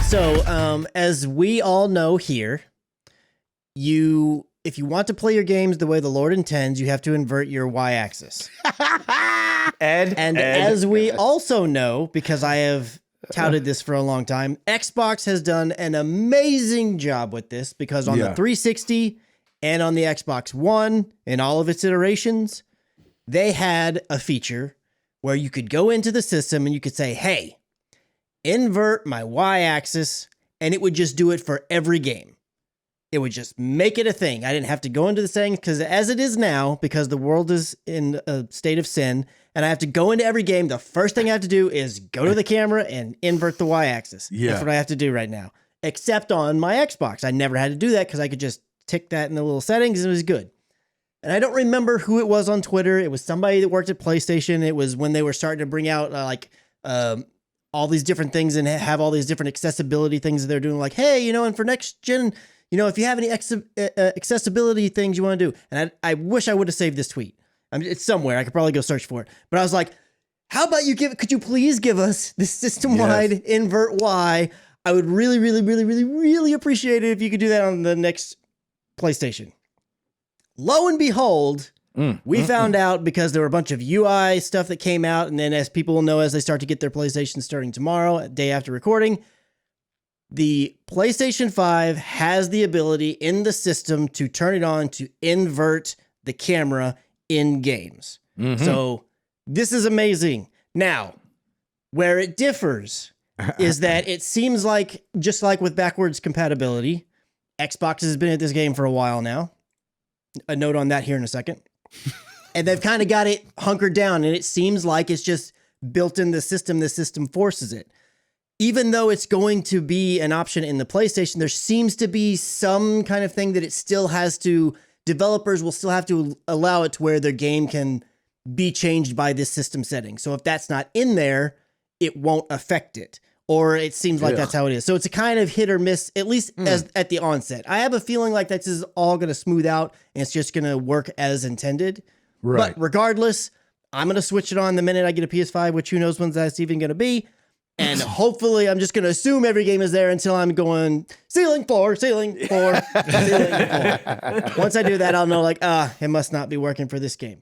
So, as we all know here, if you want to play your games the way the Lord intends, you have to invert your y-axis. As we also know, because I have touted this for a long time, Xbox has done an amazing job with this, because on the 360 and on the Xbox One and all of its iterations, they had a feature where you could go into the system and you could say, hey, invert my y-axis, and it would just do it for every game. It would just make it a thing. I didn't have to go into the settings, because as it is now, because the world is in a state of sin, and I have to go into every game, the first thing I have to do is go to the camera and invert the y-axis. Yeah. That's what I have to do right now. Except on my Xbox. I never had to do that because I could just tick that in the little settings and it was good. And I don't remember who it was on Twitter. It was somebody that worked at PlayStation. It was when they were starting to bring out all these different things and have all these different accessibility things that they're doing. Like, hey, and for next gen, if you have any accessibility things you want to do. And I wish I would have saved this tweet. I mean, it's somewhere. I could probably go search for it. But I was like, how about could you please give us this system-wide invert Y? I would really, really, really, really, really appreciate it if you could do that on the next PlayStation. Lo and behold, we found out, because there were a bunch of UI stuff that came out. And then, as people will know, as they start to get their PlayStation starting tomorrow, day after recording, the PlayStation 5 has the ability in the system to turn it on to invert the camera in games. So this is amazing. Now, where it differs is that it seems like, just like with backwards compatibility, Xbox has been at this game for a while now. A note on that here in a second. And they've kind of got it hunkered down, and it seems like it's just built in the system forces it. Even though it's going to be an option in the PlayStation, there seems to be some kind of thing that it still has to, developers will still have to allow it to where their game can be changed by this system setting. So if that's not in there, it won't affect it. Or it seems like that's how it is. So it's a kind of hit or miss, at least as at the onset. I have a feeling like this is all going to smooth out and it's just going to work as intended. Right. But regardless, I'm going to switch it on the minute I get a PS5, which who knows when that's even going to be. And hopefully I'm just going to assume every game is there until I'm going ceiling floor, ceiling floor, ceiling floor. Once I do that, I'll know it must not be working for this game.